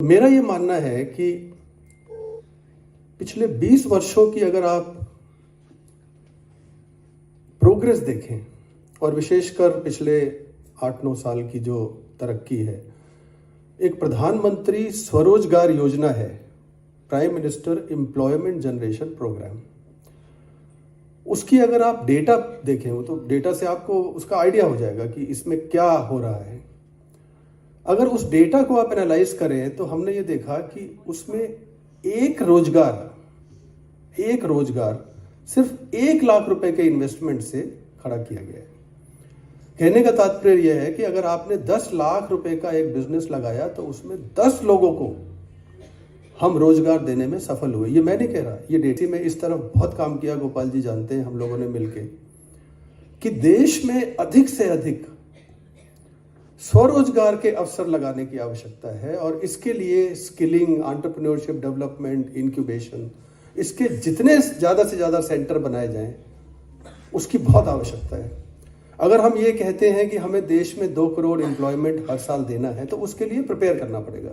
मेरा ये मानना है कि पिछले 20 वर्षों की अगर आप प्रोग्रेस देखें और विशेषकर पिछले 8-9 साल की जो तरक्की है, एक प्रधानमंत्री स्वरोजगार योजना है, prime minister employment generation programme. उसकी अगर आप डेटा देखें तो डेटा से आपको उसका आइडिया हो जाएगा कि इसमें क्या हो रहा है। अगर उस डेटा को आप एनालाइज करें तो हमने ये देखा कि उसमें एक रोजगार सिर्फ 1 लाख रुपए के इन्वेस्टमेंट से खड़ा किया गया है। कहने का तात्पर्य यह है कि अगर आपने 10 लाख रुपए का एक बिजनेस लगाया तो उसमें 10 लोगों को हम रोजगार देने में सफल हुए। ये मैं नहीं कह रहा, ये डेटा में इस तरफ बहुत काम किया, गोपाल जी जानते हैं, हम लोगों ने मिलकर, कि देश में अधिक से अधिक स्वरोजगार के अवसर लगाने की आवश्यकता है और इसके लिए स्किलिंग, एंटरप्रेन्योरशिप डेवलपमेंट, इंक्यूबेशन, इसके जितने ज़्यादा से ज़्यादा सेंटर बनाए जाएं उसकी बहुत आवश्यकता है। अगर हम ये कहते हैं कि हमें देश में 2 करोड़ एम्प्लॉयमेंट हर साल देना है तो उसके लिए प्रिपेयर करना पड़ेगा।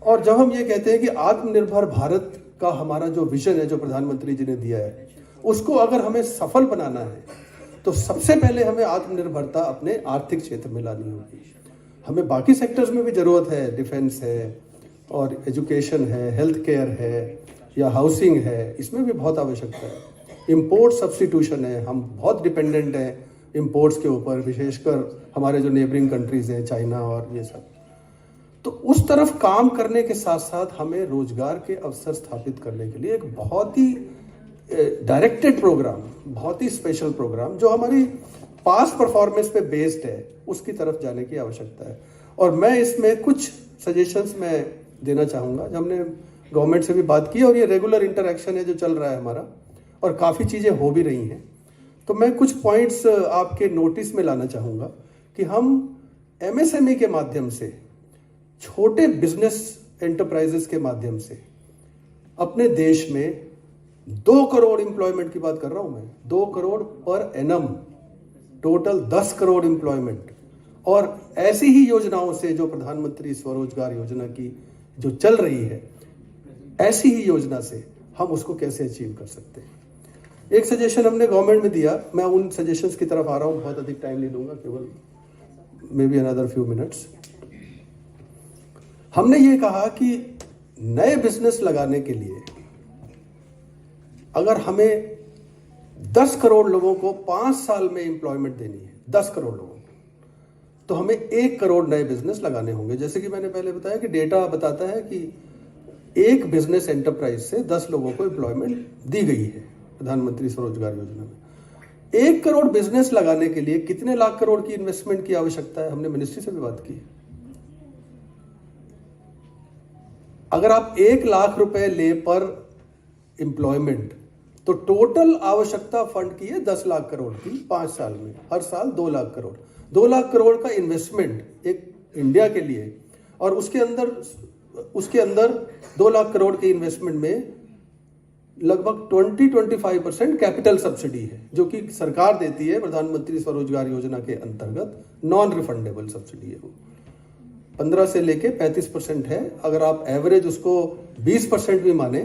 और जब हम ये कहते हैं कि आत्मनिर्भर भारत का हमारा जो विजन है, जो प्रधानमंत्री जी ने दिया है, उसको अगर हमें सफल बनाना है तो सबसे पहले हमें आत्मनिर्भरता अपने आर्थिक क्षेत्र में लानी होगी। हमें बाकी सेक्टर्स में भी जरूरत है, डिफेंस है और एजुकेशन है, हेल्थ केयर है या हाउसिंग है, इसमें भी बहुत आवश्यकता है। इंपोर्ट सब्स्टिट्यूशन है, हम बहुत डिपेंडेंट हैं इंपोर्ट्स के ऊपर, विशेषकर हमारे जो नेबरिंग कंट्रीज हैं, चाइना और ये सब। तो उस तरफ काम करने के साथ साथ हमें रोजगार के अवसर स्थापित करने के लिए एक बहुत ही डायरेक्टेड प्रोग्राम, बहुत ही स्पेशल प्रोग्राम जो हमारी पास्ट परफॉर्मेंस पे बेस्ड है, उसकी तरफ जाने की आवश्यकता है। और मैं इसमें कुछ सजेशंस मैं देना चाहूँगा। हमने गवर्नमेंट से भी बात की और ये रेगुलर इंटरेक्शन है जो चल रहा है हमारा, और काफ़ी चीज़ें हो भी रही हैं। तो मैं कुछ पॉइंट्स आपके नोटिस में लाना चाहूँगा कि हम एमएसएमई के माध्यम से, छोटे बिजनेस एंटरप्राइजेस के माध्यम से अपने देश में 2 करोड़ एम्प्लॉयमेंट की बात कर रहा हूं मैं, 2 crore per annum, total 10 crore employment. और ऐसी ही योजनाओं से जो प्रधानमंत्री स्वरोजगार योजना की जो चल रही है, ऐसी ही योजना से हम उसको कैसे अचीव कर सकते हैं। एक सजेशन हमने गवर्नमेंट में दिया, मैं उन सजेशंस की तरफ आ रहा हूं, बहुत अधिक टाइम नहीं लूंगा, केवल may be another few minutes. हमने ये कहा कि नए बिजनेस लगाने के लिए अगर हमें 10 करोड़ लोगों को 5 साल में एम्प्लॉयमेंट देनी है, 10 करोड़ लोगों को, तो हमें 1 करोड़ नए बिजनेस लगाने होंगे। जैसे कि मैंने पहले बताया कि डेटा बताता है कि एक बिजनेस एंटरप्राइज से 10 लोगों को एम्प्लॉयमेंट दी गई है प्रधानमंत्री स्वरोजगार योजना में। 1 करोड़ बिजनेस लगाने के लिए कितने लाख करोड़ की इन्वेस्टमेंट की आवश्यकता है, हमने मिनिस्ट्री से भी बात की। अगर आप 1 लाख रुपए ले पर एम्प्लॉयमेंट, तो टोटल आवश्यकता फंड की है 10 लाख करोड़ की 5 साल में, हर साल 2 लाख करोड़। 2 लाख करोड़ का इन्वेस्टमेंट एक इंडिया के लिए, और उसके अंदर 2 लाख करोड़ के इन्वेस्टमेंट में लगभग 20-25% कैपिटल सब्सिडी है जो कि सरकार देती है प्रधानमंत्री स्वरोजगार योजना के अंतर्गत। नॉन रिफंडेबल सब्सिडी है, वो 15 से लेके 35% है। अगर आप एवरेज उसको 20% भी माने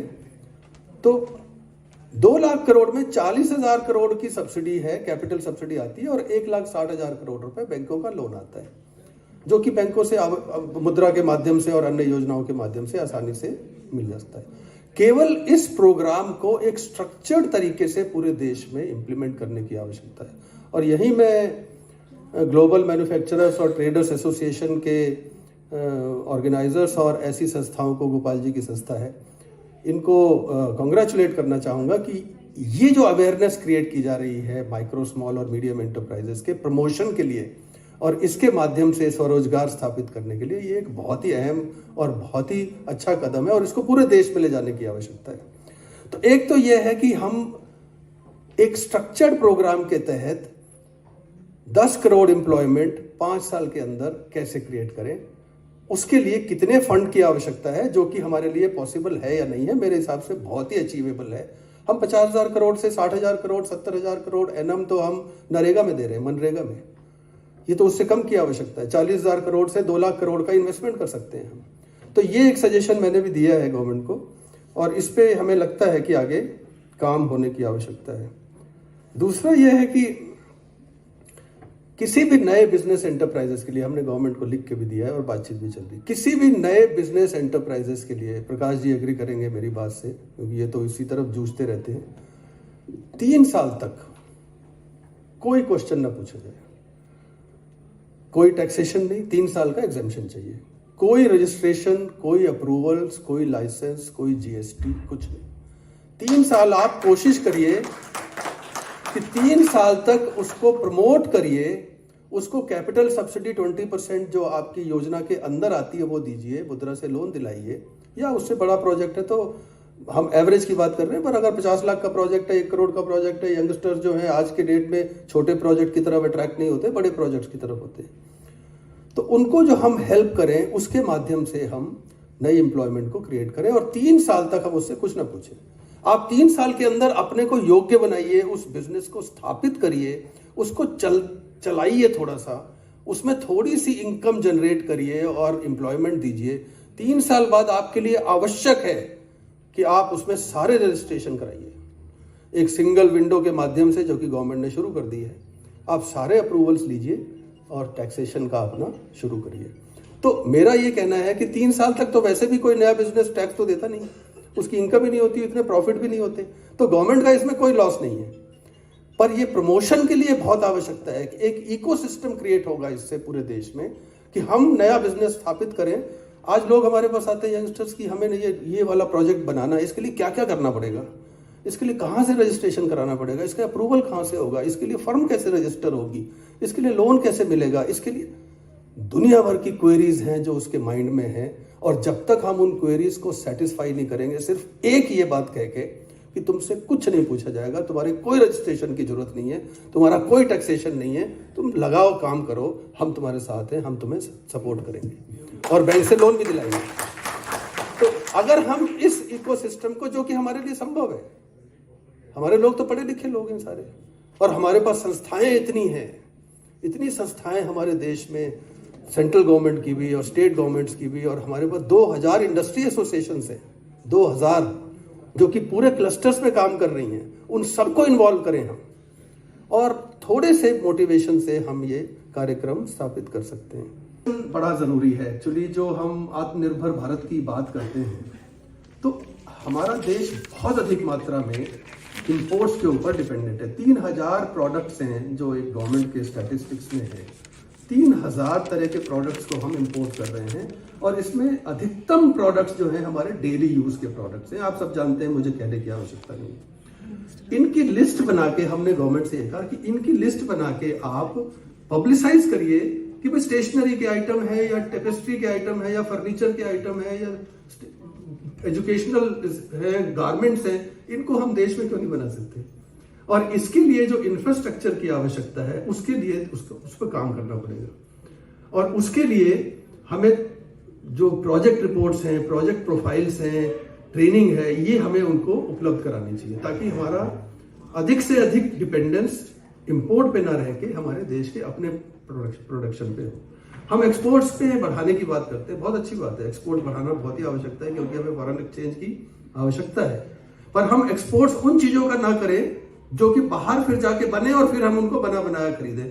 तो 2 लाख करोड़ में 40,000 करोड़ की सब्सिडी है, कैपिटल सब्सिडी आती है, और 1,60,000 करोड़ रुपए बैंकों का लोन आता है, जो कि बैंकों से मुद्रा के माध्यम से और अन्य योजनाओं के माध्यम से आसानी से मिल जाता है। केवल इस प्रोग्राम को एक स्ट्रक्चर्ड तरीके से पूरे देश में इंप्लीमेंट करने की आवश्यकता है। और यही मैं ग्लोबल मैन्युफैक्चरर्स और ट्रेडर्स एसोसिएशन के ऑर्गेनाइजर्स और ऐसी संस्थाओं को, गोपाल जी की संस्था है, इनको कॉन्ग्रेचुलेट करना चाहूँगा कि ये जो अवेयरनेस क्रिएट की जा रही है माइक्रो, स्मॉल और मीडियम एंटरप्राइजेस के प्रमोशन के लिए और इसके माध्यम से स्वरोजगार स्थापित करने के लिए, ये एक बहुत ही अहम और बहुत ही अच्छा कदम है और इसको पूरे देश में ले जाने की आवश्यकता है। तो एक तो ये है कि हम एक स्ट्रक्चर्ड प्रोग्राम के तहत 10 करोड़ एम्प्लॉयमेंट 5 साल के अंदर कैसे क्रिएट करें, उसके लिए कितने फंड की आवश्यकता है, जो कि हमारे लिए पॉसिबल है या नहीं है। मेरे हिसाब से बहुत ही अचीवेबल है। हम 50,000 करोड़ से 60,000 करोड़, 70,000 करोड़ एनम तो हम नरेगा में दे रहे हैं, मनरेगा में। ये तो उससे कम की आवश्यकता है। 40,000 करोड़ से 2 लाख करोड़ का इन्वेस्टमेंट कर सकते हैं हम। तो ये एक सजेशन मैंने भी दिया है गवर्नमेंट को, और इस पे हमें लगता है कि आगे काम होने की आवश्यकता है। दूसरा यह है कि किसी भी नए बिजनेस एंटरप्राइजेस के लिए हमने गवर्नमेंट को लिख के भी दिया है और बातचीत भी चल रही है। किसी भी नए बिजनेस एंटरप्राइजेस के लिए, प्रकाश जी एग्री करेंगे मेरी बात से क्योंकि ये तो इसी तरफ जूझते रहते हैं, 3 साल तक कोई क्वेश्चन ना पूछा जाए, कोई टैक्सेशन नहीं, 3 साल का एग्जेम्पशन चाहिए, कोई रजिस्ट्रेशन, कोई अप्रूवल्स, कोई लाइसेंस, कोई जीएसटी, कुछ नहीं। 3 साल आप कोशिश करिए कि 3 साल तक उसको प्रमोट करिए, उसको कैपिटल सब्सिडी 20% जो आपकी योजना के अंदर आती है वो दीजिए, मुद्रा से लोन दिलाइए, या उससे बड़ा प्रोजेक्ट है तो हम एवरेज की बात कर रहे हैं, पर अगर 50 लाख का प्रोजेक्ट है, 1 करोड़ का प्रोजेक्ट है, यंगस्टर जो है आज के डेट में छोटे प्रोजेक्ट की तरफ अट्रैक्ट नहीं होते, बड़े प्रोजेक्ट्स की तरफ होते हैं, तो उनको जो हम हेल्प करें उसके माध्यम से हम नई एम्प्लॉयमेंट को क्रिएट करें, और 3 साल तक हम उससे कुछ ना पूछें। आप 3 साल के अंदर अपने को योग्य बनाइए, उस बिजनेस को स्थापित करिए, उसको चलाइए, थोड़ा सा उसमें थोड़ी सी इनकम जनरेट करिए और एम्प्लॉयमेंट दीजिए। 3 साल बाद आपके लिए आवश्यक है कि आप उसमें सारे रजिस्ट्रेशन कराइए, एक सिंगल विंडो के माध्यम से, जो कि गवर्नमेंट ने शुरू कर दी है। आप सारे अप्रूवल्स लीजिए और टैक्सेशन का अपना शुरू करिए। तो मेरा ये कहना है कि 3 साल तक तो वैसे भी कोई नया बिजनेस टैक्स तो देता नहीं, उसकी इनकम ही नहीं होती, इतने प्रॉफिट भी नहीं होते, तो गवर्नमेंट का इसमें कोई लॉस नहीं है। पर ये प्रमोशन के लिए बहुत आवश्यकता है कि एक इकोसिस्टम क्रिएट होगा इससे पूरे देश में, कि हम नया बिजनेस स्थापित करें। आज लोग हमारे पास आते हैं यंगस्टर्स की, हमें ये वाला प्रोजेक्ट बनाना है, इसके लिए क्या क्या करना पड़ेगा, इसके लिए कहाँ से रजिस्ट्रेशन कराना पड़ेगा, इसका अप्रूवल कहाँ से होगा, इसके लिए फर्म कैसे रजिस्टर होगी, इसके लिए लोन कैसे मिलेगा, इसके लिए दुनिया भर की क्वेरीज हैं जो उसके माइंड में है। और जब तक हम उन क्वेरीज को सेटिस्फाई नहीं करेंगे, सिर्फ एक ये बात कह के कि तुमसे कुछ नहीं पूछा जाएगा, तुम्हारे कोई रजिस्ट्रेशन की जरूरत नहीं है, तुम्हारा कोई टैक्सेशन नहीं है, तुम लगाओ, काम करो, हम तुम्हारे साथ हैं, हम तुम्हें सपोर्ट करेंगे और बैंक से लोन भी दिलाएंगे। तो अगर हम इस इकोसिस्टम को, जो कि हमारे लिए संभव है, हमारे लोग तो पढ़े लिखे लोग हैं सारे, और हमारे पास संस्थाएं इतनी हैं, इतनी संस्थाएं हमारे देश में, सेंट्रल गवर्नमेंट की भी और स्टेट गवर्नमेंट्स की भी, और हमारे पास 2000 इंडस्ट्री एसोसिएशन है, 2000 जो कि पूरे क्लस्टर्स में काम कर रही हैं। उन सबको इन्वॉल्व करें हम, और थोड़े से मोटिवेशन से हम ये कार्यक्रम स्थापित कर सकते हैं। बड़ा जरूरी है एक्चुअली, जो हम आत्मनिर्भर भारत की बात करते हैं, तो हमारा देश बहुत अधिक मात्रा में इंपोर्ट्स के ऊपर डिपेंडेंट है। 3000 प्रोडक्ट्स हैं जो एक गवर्नमेंट के स्टैटिस्टिक्स में है, 3000 तरह के प्रोडक्ट्स को हम इंपोर्ट कर रहे हैं, और इसमें अधिकतम प्रोडक्ट्स जो हैं हमारे डेली यूज के प्रोडक्ट्स हैं। आप सब जानते हैं, मुझे कहने की आवश्यकता नहीं। इनकी लिस्ट बना के हमने गवर्नमेंट से कहा कि इनकी लिस्ट बना के आप पब्लिसाइज करिए कि भाई स्टेशनरी के आइटम है, या टेपेस्ट्री के आइटम है, या फर्नीचर के आइटम है, या एजुकेशनल है, गारमेंट्स हैं, इनको हम देश में क्यों नहीं बना सकते। और इसके लिए जो इंफ्रास्ट्रक्चर की आवश्यकता है, उसके लिए उस पर काम करना पड़ेगा, और उसके लिए हमें जो प्रोजेक्ट रिपोर्ट्स हैं, प्रोजेक्ट प्रोफाइल्स हैं, ट्रेनिंग है, ये हमें उनको उपलब्ध करानी चाहिए, ताकि हमारा अधिक से अधिक डिपेंडेंस इंपोर्ट पे ना रह के हमारे देश के अपने प्रोडक्शन पे हो। हम एक्सपोर्ट्स पे बढ़ाने की बात करते हैं, बहुत अच्छी बात है, एक्सपोर्ट बढ़ाना बहुत ही आवश्यकता है, क्योंकि हमें फॉरेन एक्सचेंज की आवश्यकता है। पर हम एक्सपोर्ट्स उन चीजों का ना करें जो कि बाहर फिर जाके बने और फिर हम उनको बना बनाया खरीदें।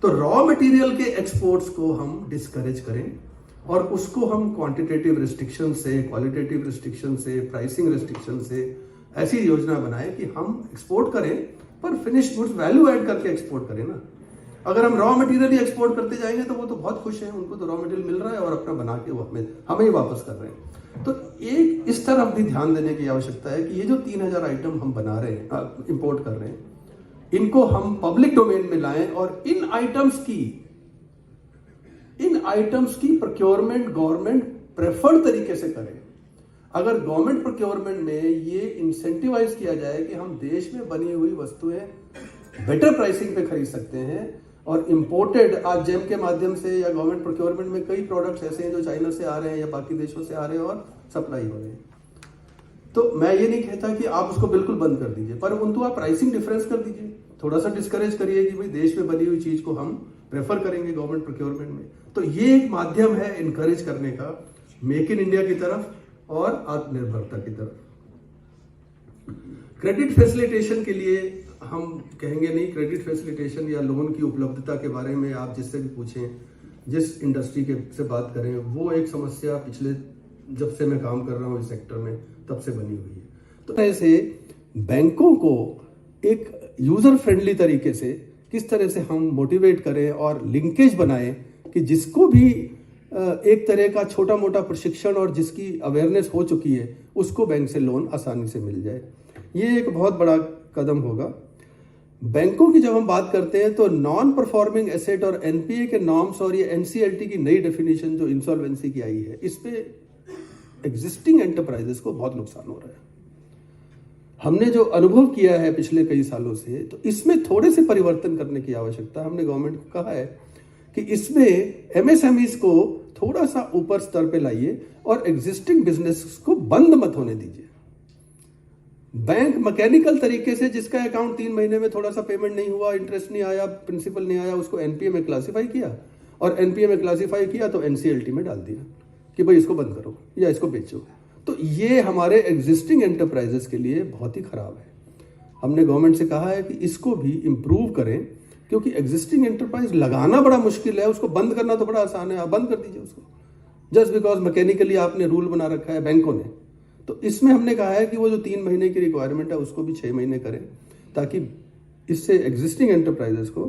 तो रॉ मटेरियल के एक्सपोर्ट्स को हम डिस्करेज करें, और उसको हम क्वांटिटेटिव रिस्ट्रिक्शन से, क्वालिटेटिव रिस्ट्रिक्शन से, प्राइसिंग रिस्ट्रिक्शन से ऐसी योजना बनाएं कि हम एक्सपोर्ट करें, पर फिनिश गुड्स वैल्यू ऐड करके एक्सपोर्ट करें ना। अगर हम रॉ मटेरियल ही एक्सपोर्ट करते जाएंगे तो वो तो बहुत खुश हैं, उनको तो रॉ मटेरियल मिल रहा है और अपना बना के वो हमें ही वापस कर रहे हैं। तो एक इस तरफ भी ध्यान देने की आवश्यकता है कि ये जो 3000 आइटम हम बना रहे हैं, इंपोर्ट कर रहे हैं, इनको हम पब्लिक डोमेन में लाएं, और इन आइटम्स की प्रोक्योरमेंट गवर्नमेंट प्रेफर्ड तरीके से करे। अगर गवर्नमेंट प्रोक्योरमेंट में ये इंसेंटिवाइज किया जाए कि हम देश में बनी हुई वस्तुएं बेटर प्राइसिंग पे खरीद सकते हैं, और इंपोर्टेड आज जेम के माध्यम से या गवर्नमेंट प्रोक्योरमेंट में कई प्रोडक्ट्स ऐसे हैं जो चाइना से आ रहे हैं या बाकी देशों से आ रहे हैं और सप्लाई हो रहे हैं। तो मैं ये नहीं कहता कि आप उसको बिल्कुल बंद कर दीजिए, पर उनको आप प्राइसिंग डिफरेंस कर दीजिए, थोड़ा सा डिस्करेज करिए कि भाई देश में बनी हुई चीज को हम प्रेफर करेंगे गवर्नमेंट प्रोक्योरमेंट में। तो ये एक माध्यम है इनकरेज करने का मेक इन इंडिया की तरफ और आत्मनिर्भरता की तरफ। क्रेडिट फैसिलिटेशन के लिए हम कहेंगे नहीं, क्रेडिट फैसिलिटेशन या लोन की उपलब्धता के बारे में आप जिससे भी पूछें, जिस इंडस्ट्री के से बात करें, वो एक समस्या पिछले जब से मैं काम कर रहा हूँ इस सेक्टर में तब से बनी हुई है। तो ऐसे बैंकों को एक यूजर फ्रेंडली तरीके से किस तरह से हम मोटिवेट करें और लिंकेज बनाएं कि जिसको भी एक तरह का छोटा मोटा प्रशिक्षण और जिसकी अवेयरनेस हो चुकी है उसको बैंक से लोन आसानी से मिल जाए। ये एक बहुत बड़ा कदम होगा। बैंकों की जब हम बात करते हैं तो नॉन परफॉर्मिंग एसेट और एनपीए के नॉर्म्स और ये एनसीएलटी की नई डेफिनेशन जो इंसॉल्वेंसी की आई है, इस पे एग्जिस्टिंग एंटरप्राइजेस को बहुत नुकसान हो रहा है। हमने जो अनुभव किया है पिछले कई सालों से, तो इसमें थोड़े से परिवर्तन करने की आवश्यकता। हमने गवर्नमेंट को कहा है कि इसमें एमएसएमईज को थोड़ा सा ऊपर स्तर पे लाइए और एग्जिस्टिंग बिजनेस को बंद मत होने दीजिए। बैंक मैकेनिकल तरीके से जिसका अकाउंट 3 महीने में थोड़ा सा पेमेंट नहीं हुआ, इंटरेस्ट नहीं आया, प्रिंसिपल नहीं आया, उसको एनपीए में क्लासिफाई किया और एनपीए में क्लासिफाई किया तो एनसीएलटी में डाल दिया कि भाई इसको बंद करो या इसको बेचो। तो ये हमारे एग्जिस्टिंग एंटरप्राइजेस के लिए बहुत ही खराब है। हमने गवर्नमेंट से कहा है कि इसको भी इम्प्रूव करें, क्योंकि एग्जिस्टिंग एंटरप्राइज लगाना बड़ा मुश्किल है, उसको बंद करना तो बड़ा आसान है। आप बंद कर दीजिए उसको, जस्ट बिकॉज मैकेनिकली आपने रूल बना रखा है बैंकों ने। तो इसमें हमने कहा है कि वो जो 3 महीने की रिक्वायरमेंट है उसको भी 6 महीने करें, ताकि इससे एग्जिस्टिंग एंटरप्राइजेस को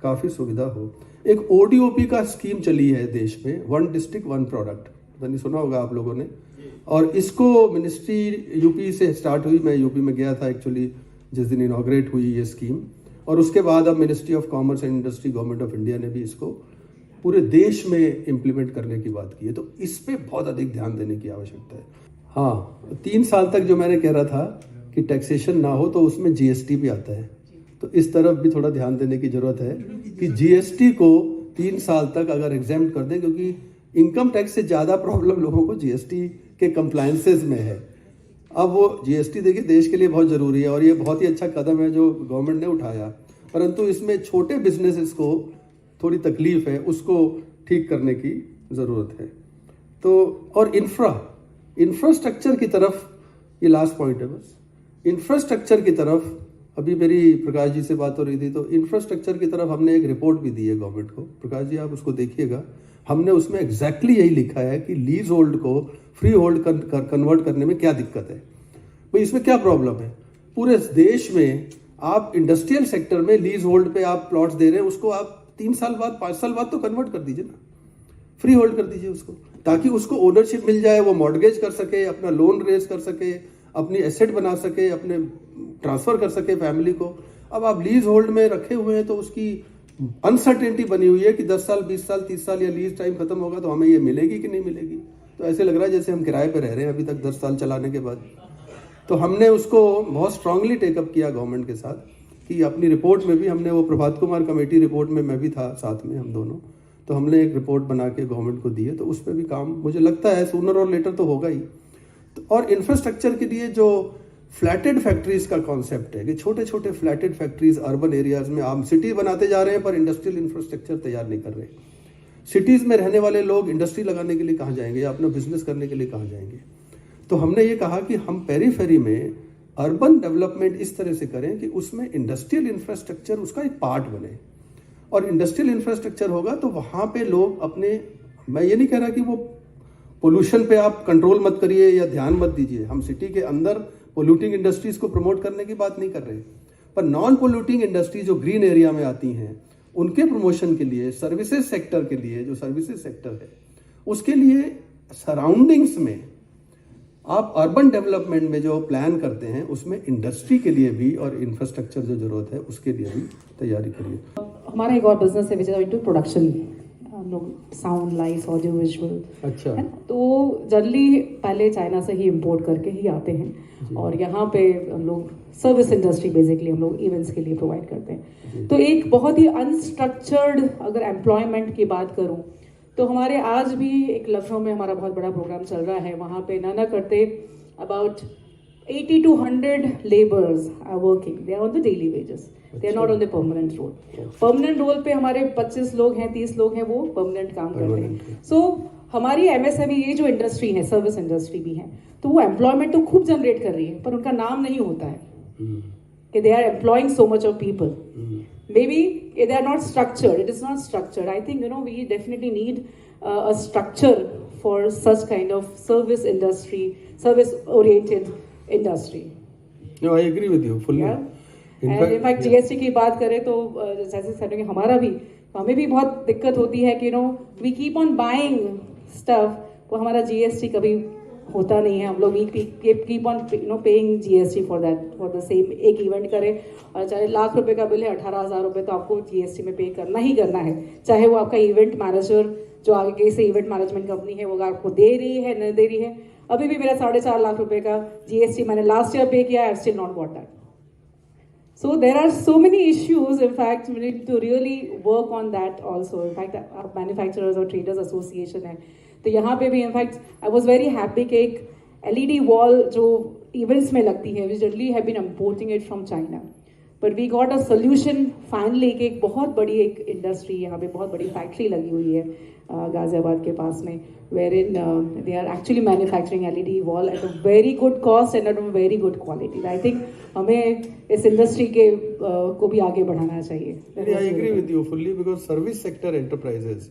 काफ़ी सुविधा हो। एक ओडीओपी का स्कीम चली है देश में, 1 डिस्ट्रिक्ट 1 प्रोडक्ट, नहीं सुना होगा आप लोगों ने। और इसको मिनिस्ट्री यूपी से स्टार्ट हुई, मैं यूपी में गया था एक्चुअली जिस दिन इनॉग्रेट हुई ये स्कीम, और उसके बाद अब ministry of commerce and industry, government of India ने भी इसको पूरे देश में इम्प्लीमेंट करने की बात की है। तो इस पे बहुत अधिक ध्यान देने की आवश्यकता है। हाँ, 3 साल तक जो मैंने कह रहा था कि टैक्सेशन ना हो, तो उसमें जीएसटी भी आता है। तो इस तरफ भी थोड़ा ध्यान देने की जरूरत है कि जीएसटी को 3 साल तक अगर एग्जेम्प्ट कर दें, क्योंकि इनकम टैक्स से ज़्यादा प्रॉब्लम लोगों को जीएसटी के कंप्लायंसेस में है। अब वो जीएसटी देखिए देश के लिए बहुत ज़रूरी है और ये बहुत ही अच्छा कदम है जो गवर्नमेंट ने उठाया, परंतु इसमें छोटे बिजनेसेस को थोड़ी तकलीफ है, उसको ठीक करने की ज़रूरत है। तो और इंफ्रास्ट्रक्चर की तरफ, ये लास्ट पॉइंट है बस, इंफ्रास्ट्रक्चर की तरफ अभी मेरी प्रकाश जी से बात हो रही थी, तो इंफ्रास्ट्रक्चर की तरफ हमने एक रिपोर्ट भी दी है गवर्नमेंट को। प्रकाश जी आप उसको देखिएगा, हमने उसमें एग्जैक्टली यही लिखा है कि लीज होल्ड को फ्री होल्ड कन्वर्ट करने में क्या दिक्कत है, भाई इसमें क्या प्रॉब्लम है। पूरे देश में आप इंडस्ट्रियल सेक्टर में लीज होल्ड पे आप प्लॉट्स दे रहे हैं, उसको आप 3 साल बाद 5 साल बाद तो कन्वर्ट कर दीजिए ना, फ्री होल्ड कर दीजिए उसको, ताकि उसको ओनरशिप मिल जाए, वो मॉर्गेज कर सके, अपना लोन रेज कर सके, अपनी एसेट बना सके, अपने ट्रांसफर कर सके फैमिली को। अब आप लीज होल्ड में रखे हुए हैं तो उसकी अनसर्टेनिटी बनी हुई है कि 10 साल 20 साल 30 साल या लीज टाइम खत्म होगा तो हमें ये मिलेगी कि नहीं मिलेगी। तो ऐसे लग रहा है जैसे हम किराए पे रह रहे हैं अभी तक 10 साल चलाने के बाद। तो हमने उसको बहुत स्ट्रांगली टेकअप किया गवर्नमेंट के साथ कि अपनी रिपोर्ट में भी हमने वो प्रभात कुमार कमेटी रिपोर्ट में मैं भी था साथ में, हम दोनों, तो हमने एक रिपोर्ट बना के गवर्नमेंट को दी है। तो उस पर भी काम मुझे लगता है सूनर और लेटर तो होगा ही। और इंफ्रास्ट्रक्चर के लिए जो फ्लैटेड फैक्ट्रीज का कॉन्सेप्ट है कि छोटे छोटे फ्लैटेड फैक्ट्रीज अर्बन एरियाज में, आप सिटी बनाते जा रहे हैं पर इंडस्ट्रियल इंफ्रास्ट्रक्चर तैयार नहीं कर रहे। सिटीज में रहने वाले लोग इंडस्ट्री लगाने के लिए कहाँ जाएंगे या अपना बिजनेस करने के लिए कहाँ जाएंगे। तो हमने ये कहा कि हम पेरीफेरी में अर्बन डेवलपमेंट इस तरह से करें कि उसमें इंडस्ट्रियल इंफ्रास्ट्रक्चर उसका एक पार्ट बने, और इंडस्ट्रियल इंफ्रास्ट्रक्चर होगा तो वहाँ पे लोग अपने, मैं ये नहीं कह रहा कि वो पोल्यूशन पे आप कंट्रोल मत करिए या ध्यान मत दीजिए, हम सिटी के अंदर पोल्यूटिंग इंडस्ट्रीज को प्रमोट करने की बात नहीं कर रहे, पर नॉन पोल्यूटिंग इंडस्ट्री जो ग्रीन एरिया में आती हैं उनके प्रमोशन के लिए, सर्विसेज सेक्टर के लिए, जो सर्विसेज सेक्टर है उसके लिए सराउंडिंग्स में आप अर्बन डेवलपमेंट में जो प्लान करते हैं उसमें इंडस्ट्री के लिए भी और इंफ्रास्ट्रक्चर जो जरूरत है उसके लिए भी तैयारी करिए। हमारा एक और बिजनेस है विच इज इनटू प्रोडक्शन, हम लोग साउंड, लाइट्स, ऑडियो विजुअल, अच्छा है। तो जनरली पहले चाइना से ही इंपोर्ट करके ही आते हैं और यहाँ पे हम लोग सर्विस इंडस्ट्री बेसिकली हम लोग इवेंट्स के लिए प्रोवाइड करते हैं। तो एक बहुत ही अनस्ट्रक्चर्ड अगर एम्प्लॉयमेंट की बात करूँ तो हमारे आज भी एक लखनऊ में हमारा बहुत बड़ा प्रोग्राम चल रहा है, वहाँ पे नाना करते about 80 to 100 laborers are working. They are on the daily wages. They are not on the permanent role. Permanent role पे हमारे 25 लोग हैं, 30 लोग हैं, वो permanent काम करते हैं. So हमारी MSME ये जो इंडस्ट्री है, सर्विस इंडस्ट्री भी है, तो वो एम्प्लॉयमेंट तो खूब जनरेट कर रही है, पर उनका नाम नहीं होता है कि they are employing so much of people. Maybe they are not structured. It is not structured. I think we definitely need a structure for such kind of service industry, service oriented industry. No, I agree with you fully. Yeah. In fact, GST की बात करें तो जैसे sir ने हमारा भी, हमें भी बहुत दिक्कत होती है कि we keep on buying stuff, वो हमारा GST कभी होता नहीं है. हम लोग keep on paying GST for that, for the same. एक इवेंट करें और चाहे लाख रुपए का बिल है, 18,000 रुपए तो आपको GST में पे करना ही करना है, चाहे वो आपका इवेंट मैनेजर जो आगे से इवेंट मैनेजमेंट कंपनी है वो आपको दे रही है नहीं दे रही है. अभी भी मेरा 4.5 लाख रुपए का GST मैंने लास्ट ईयर पे किया, I have still not got that. So there are so many issues. In fact, we need to really work on that also. In fact, our manufacturers or traders association है, तो यहाँ पे भी in fact I was very happy कि एक LED wall जो events में लगती है, we generally have been importing it from China, but we got a solution finally कि एक बहुत बड़ी एक industry यहाँ पे बहुत बड़ी factory लगी हुई है गाजियाबाद के पास में, wherein they are actually manufacturing LED wall at a very good cost and at a very good quality. I think हमें इस industry के को भी आगे बढ़ाना चाहिए. I agree with you fully, because service sector enterprises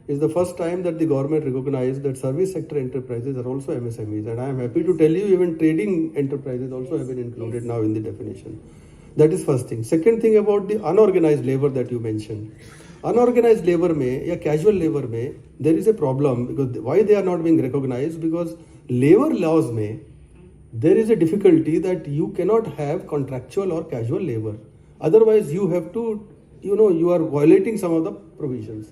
is the first time that the government recognized that service sector enterprises are also MSMEs, and I am happy to tell you even trading enterprises also have been included now in the definition. That is first thing. Second thing about the unorganized labor that you mentioned. Unorganized labor में या casual labor में there is a problem, because why they are not being recognized, because labor laws में there is a difficulty that you cannot have contractual or casual labor. Otherwise you have to, you are violating some of the provisions.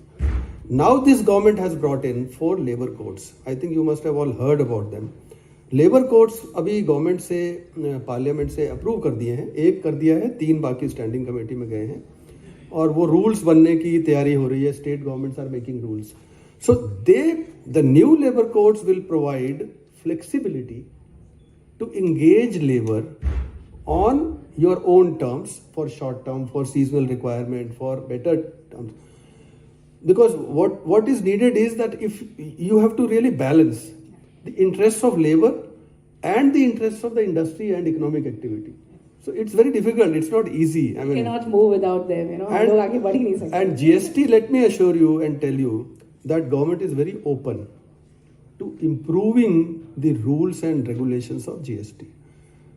Now this government has brought in 4 labor codes. I think you must have all heard about them. Labour codes अभी government से, parliament से approve कर दिए हैं. एक कर दिया है, 3 बाकी स्टैंडिंग कमेटी में गए हैं और वो रूल्स बनने की तैयारी हो रही है. State governments are making rules. So the new labour codes will provide flexibility to engage labour on your own terms, for short term, for seasonal requirement, for better terms. Because what is needed is that if you have to really balance the interests of labor and the interests of the industry and economic activity. So it's very difficult. It's not easy. I mean, you cannot move without them. हम लोग आगे बढ़ ही नहीं सकते. And GST, let me assure you and tell you that government is very open to improving the rules and regulations of GST.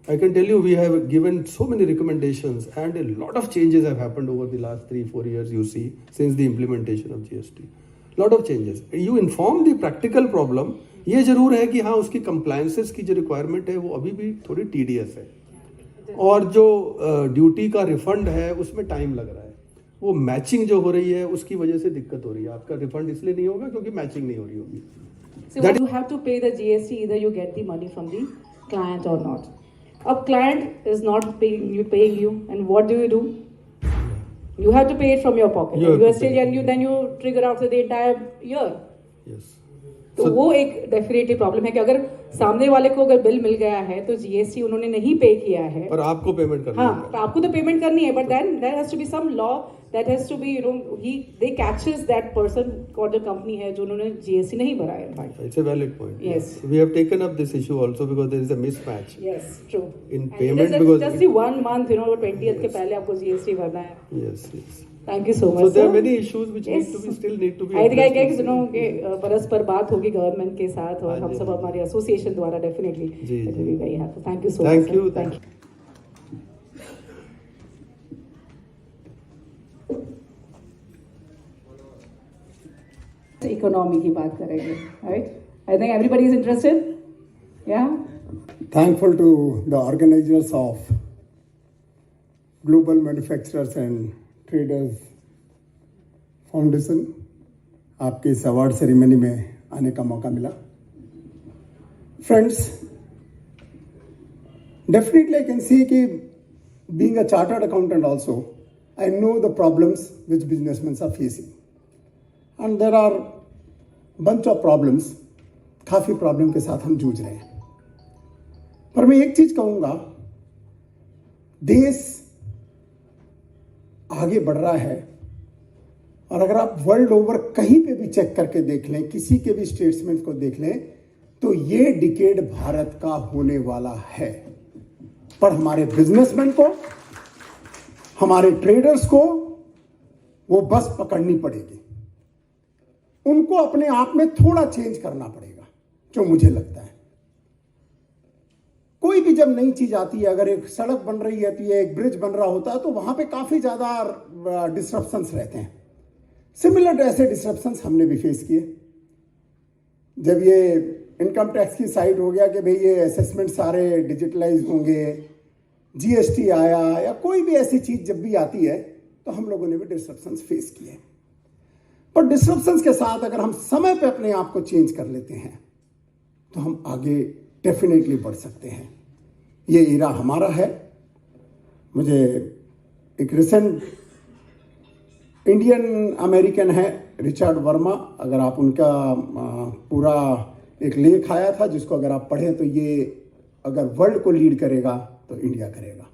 I can tell you we have given so many recommendations and a lot of changes have happened over the last 3-4 years, you see, since the implementation of GST. Lot of changes. You inform the practical problem. ये जरूर है कि हाँ उसकी compliances की जो requirement है वो अभी भी थोड़ी tedious है और जो ड्यूटी का रिफंड है उसमें टाइम लग रहा है. वो मैचिंग जो हो रही है उसकी वजह से दिक्कत हो रही है. आपका रिफंड इसलिए नहीं होगा क्योंकि मैचिंग नहीं हो रही होगी. So you have to pay the GST, either you get the money from the client or not. A client is not paying you, and what do? You have to pay it from your pocket. You are still, and then you trigger out the entire year. Yes. तो वो एक definitely problem है कि अगर सामने वाले को अगर बिल मिल गया है तो जीएसटी उन्होंने नहीं पे किया है, पर आपको पेमेंट करनी है. हाँ, आपको तो पेमेंट करनी है, but then there has to be some law that has to be they catches that person और जो कंपनी है जो उन्होंने जीएसटी नहीं भरा है. भाई it's a valid point. Yes. We have taken up this issue also because there is a mismatch. Yes, true. In payment because just the 1 month, 20th के पहले आपको जीएसटी भरना है. Yes. Thank you so much. So there are sir. many issues which Yes. need to be. I think I कि परस्पर बात होगी government के साथ और हम सब हमारे एसोसिएशन द्वारा डेफिनेटली. जी. Very happy. Thank you so much. Thank you. Thank you. Economy की बात करेंगे, right? I think everybody is interested. या Thankful to the organizers of Global Manufacturers and Traders Foundation. आपके इस अवार्ड सेरेमनी में आने का मौका मिला. Friends, definitely I can see कि being a chartered accountant also, I know the problems which businessmen are facing. And there are bunch of problems, काफ़ी problem के साथ हम जूझ रहे हैं. पर मैं एक चीज कहूंगा, देश आगे बढ़ रहा है, और अगर आप वर्ल्ड ओवर कहीं पे भी चेक करके देख लें, किसी के भी स्टेटमेंट को देख लें, तो ये डिकेड भारत का होने वाला है। पर हमारे बिजनेसमैन को, हमारे ट्रेडर्स को वो बस पकड़नी पड़ेगी। उनको अपने आप में थोड़ा चेंज करना पड़ेगा, जो मुझे लगता है। कोई भी जब नई चीज आती है, अगर एक सड़क बन रही होती है, एक ब्रिज बन रहा होता है, तो वहां पे काफी ज्यादा डिस्ट्रप्शंस रहते हैं। सिमिलर ऐसे डिस्ट्रप्शंस हमने भी फेस किए। जब ये इनकम टैक्स की साइड हो गया कि भाई ये असेसमेंट सारे डिजिटलाइज होंगे, जीएसटी आया, या कोई भी ऐसी चीज जब भी आती है, तो हम लोगों ने भी डिस्ट्रप्शंस फेस किए। पर डिस्ट्रप्शंस के साथ अगर हम समय पे अपने आप को चेंज कर लेते हैं, तो हम आगे डेफिनेटली बढ़ सकते हैं। ये इरा हमारा है। मुझे एक रिसेंट इंडियन अमेरिकन है रिचर्ड वर्मा, अगर आप उनका पूरा एक लेख आया था, जिसको अगर आप पढ़ें तो ये अगर वर्ल्ड को लीड करेगा तो इंडिया करेगा।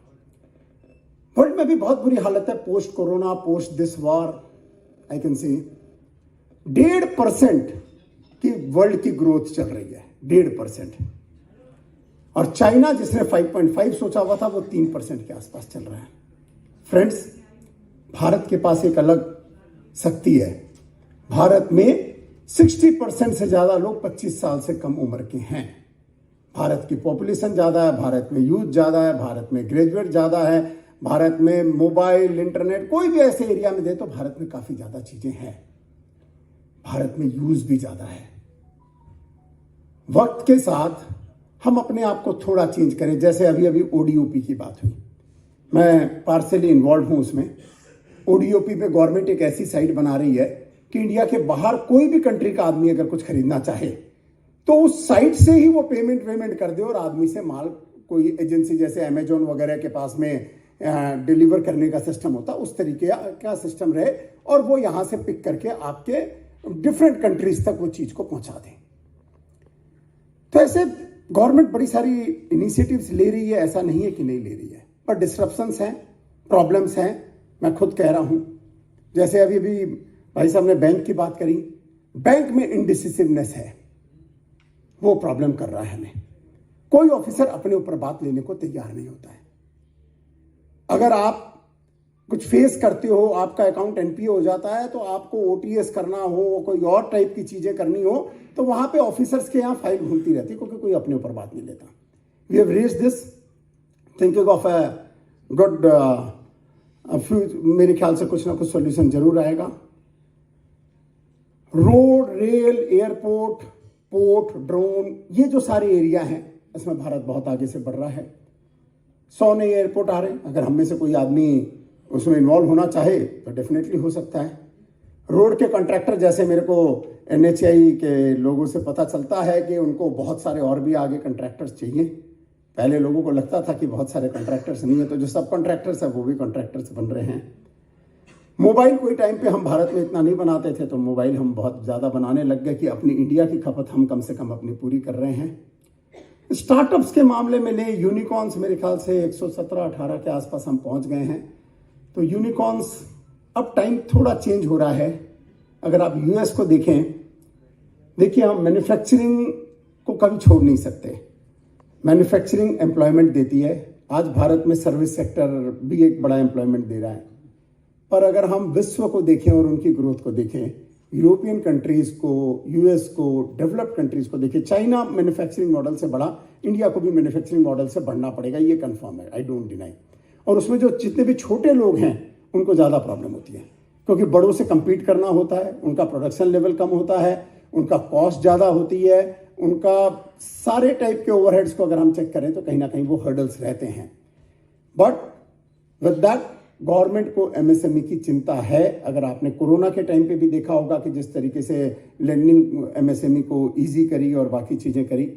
वर्ल्ड में भी बहुत बुरी हालत है post corona, post this war. I can see 1.5% की वर्ल्ड की ग्रोथ चल रही है, 1.5%। और चाइना जिसने 5.5 सोचा हुआ था, वो 3% के आसपास चल रहा है। फ्रेंड्स, भारत के पास एक अलग शक्ति है। भारत में 60% से ज्यादा लोग 25 साल से कम उम्र के हैं। भारत की पॉपुलेशन ज्यादा है, भारत में यूथ ज्यादा है, भारत में ग्रेजुएट ज्यादा है, भारत में मोबाइल, इंटरनेट, कोई भी ऐसे एरिया में दे तो भारत में काफी ज्यादा चीजें हैं। भारत में यूज भी ज्यादा है। वक्त के साथ हम अपने आप को थोड़ा चेंज करें। जैसे अभी अभी ओडीओपी की बात हुई, मैं पार्सली इन्वॉल्व हूं उसमें। ओडीओपी पे गवर्नमेंट एक ऐसी साइट बना रही है कि इंडिया के बाहर कोई भी कंट्री का आदमी अगर कुछ खरीदना चाहे तो उस साइट से ही वो पेमेंट कर दे, और आदमी से माल कोई एजेंसी जैसे अमेजोन वगैरह के पास में डिलीवर करने का सिस्टम होता, उस तरीके का सिस्टम रहे, और वो यहां से पिक करके आपके डिफरेंट कंट्रीज तक वो चीज को पहुंचा दें। तो ऐसे गवर्नमेंट बड़ी सारी इनिशिएटिव्स ले रही है, ऐसा नहीं है कि नहीं ले रही है, पर डिस्ट्रप्शंस हैं, प्रॉब्लम्स हैं। मैं खुद कह रहा हूं, जैसे अभी भाई साहब ने बैंक की बात करी, बैंक में इनडिसिसिवनेस है, वो प्रॉब्लम कर रहा है हमें। कोई ऑफिसर अपने ऊपर बात लेने को तैयार नहीं होता है। अगर आप कुछ फेस करते हो, आपका अकाउंट एनपीए हो जाता है, तो आपको ओटीएस करना हो, कोई और टाइप की चीजें करनी हो, तो वहां पे ऑफिसर्स के यहां फाइल घूमती रहती है, क्योंकि कोई अपने ऊपर बात नहीं लेता। We have raised this thinking of a good मेरे ख्याल से कुछ ना कुछ सॉल्यूशन जरूर आएगा। Road, rail, airport, port, drone, ये जो सारे एरिया हैं, इसमें भारत बहुत आगे से बढ़ रहा है। 100 नए एयरपोर्ट आ रहे हैं। अगर हम में से कोई आदमी उसमें इन्वॉल्व होना चाहे तो डेफिनेटली हो सकता है। रोड के कॉन्ट्रैक्टर, जैसे मेरे को एनएचआई के लोगों से पता चलता है कि उनको बहुत सारे और भी आगे कॉन्ट्रैक्टर्स चाहिए। पहले लोगों को लगता था कि बहुत सारे कॉन्ट्रैक्टर्स नहीं है, तो जो सब कॉन्ट्रैक्टर्स है वो भी कॉन्ट्रैक्टर्स बन रहे हैं। मोबाइल कोई टाइम पे हम भारत में इतना नहीं बनाते थे, तो मोबाइल हम बहुत ज़्यादा बनाने लग गए कि अपनी इंडिया की खपत हम कम से कम अपनी पूरी कर रहे हैं। स्टार्टअप्स के मामले में ले, यूनिकॉर्न्स मेरे ख्याल से 117-18 के आसपास हम पहुंच गए हैं। तो यूनिकॉर्न्स, अब टाइम थोड़ा चेंज हो रहा है। अगर आप यूएस को देखें, देखिए हम मैन्युफैक्चरिंग को कभी छोड़ नहीं सकते। मैन्युफैक्चरिंग एम्प्लॉयमेंट देती है। आज भारत में सर्विस सेक्टर भी एक बड़ा एम्प्लॉयमेंट दे रहा है। पर अगर हम विश्व को देखें और उनकी ग्रोथ को देखें, यूरोपियन कंट्रीज को, यूएस को, डेवलप्ड कंट्रीज को देखें, चाइना मैन्युफैक्चरिंग मॉडल से बढ़ा, इंडिया को भी मैन्युफैक्चरिंग मॉडल से बढ़ना पड़ेगा, ये कंफर्म है, आई डोंट डिनाई। और उसमें जो जितने भी छोटे लोग हैं उनको ज़्यादा प्रॉब्लम होती है, क्योंकि बड़ों से compete करना होता है, उनका प्रोडक्शन लेवल कम होता है, उनका कॉस्ट ज़्यादा होती है, उनका सारे टाइप के ओवरहेड्स को अगर हम चेक करें तो कहीं ना कहीं वो हर्डल्स रहते हैं। बट विद दैट गवर्नमेंट को एमएसएमई की चिंता है। अगर आपने कोरोना के टाइम पे भी देखा होगा कि जिस तरीके से लेंडिंग एमएसएमई को ईजी करी और बाकी चीज़ें करी।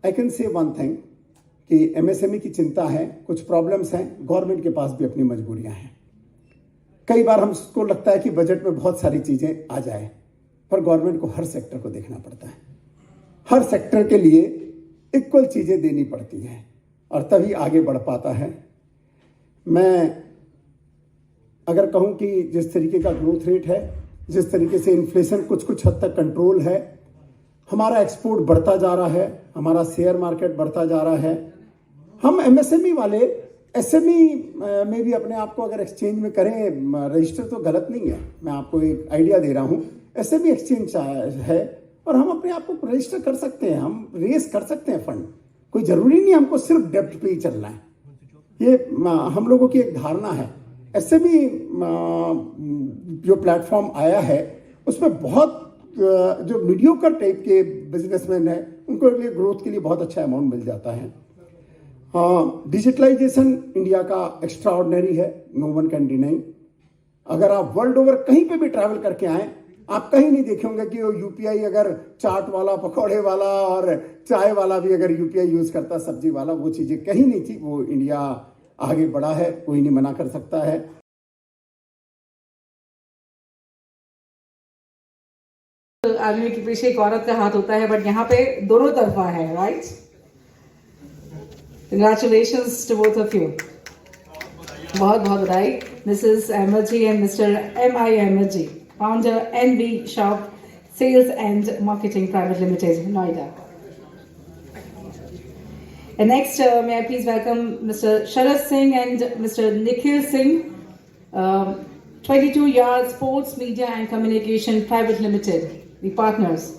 I can say one thing कि एमएसएमई की चिंता है, कुछ प्रॉब्लम्स हैं, गवर्नमेंट के पास भी अपनी मजबूरियां हैं। कई बार हमको लगता है कि बजट में बहुत सारी चीज़ें आ जाए, पर गवर्नमेंट को हर सेक्टर को देखना पड़ता है, हर सेक्टर के लिए इक्वल चीज़ें देनी पड़ती हैं। और तभी आगे बढ़ पाता है। मैं अगर कहूँ कि जिस तरीके का ग्रोथ रेट है, जिस तरीके से इन्फ्लेशन कुछ हद तक कंट्रोल है, हमारा एक्सपोर्ट बढ़ता जा रहा है, हमारा शेयर मार्केट बढ़ता जा रहा है, हम एमएसएमई वाले एसएमई में भी अपने आप को अगर एक्सचेंज में करें, रजिस्टर तो गलत नहीं है, मैं आपको एक आइडिया दे रहा हूँ, एसएमई एक्सचेंज है और हम अपने आप को रजिस्टर कर सकते हैं, हम रेस कर सकते हैं फंड। कोई जरूरी नहीं हमको सिर्फ डेब्ट पे ही चलना है। ये हम लोगों की एक धारणा है। एसएमई जो प्लेटफॉर्म आया है उसमें बहुत जो मीडियोकर टाइप के बिजनेसमैन है उनको लिए ग्रोथ के लिए बहुत अच्छा अमाउंट मिल जाता है। डिजिटलाइजेशन इंडिया का एक्स्ट्रा ऑर्डिनरी है, नो वन कैन डिनाई। अगर आप वर्ल्ड ओवर कहीं पे भी ट्रैवल करके आए, आप कहीं नहीं देखेंगे कि वो यूपीआई अगर चाट वाला, पकौड़े वाला और चाय वाला भी अगर यूपीआई यूज करता, सब्जी वाला, वो चीजें कहीं नहीं थी। वो इंडिया आगे बढ़ा है, कोई नहीं मना कर सकता है। आदमी के पीछे एक औरत का हाथ होता है, बट यहाँ पे दोनों तरफा है, right? Congratulations to both of you. बहुत बहुत बधाई Mrs Ahmed ji and mister MI Ahmed ji, founder NB Shop Sales and Marketing Private Limited, Noida. And next, may I please welcome Mr. Sharad Singh and Mr. Nikhil Singh, 22 Yards Sports Media and Communication Private Limited, the partners.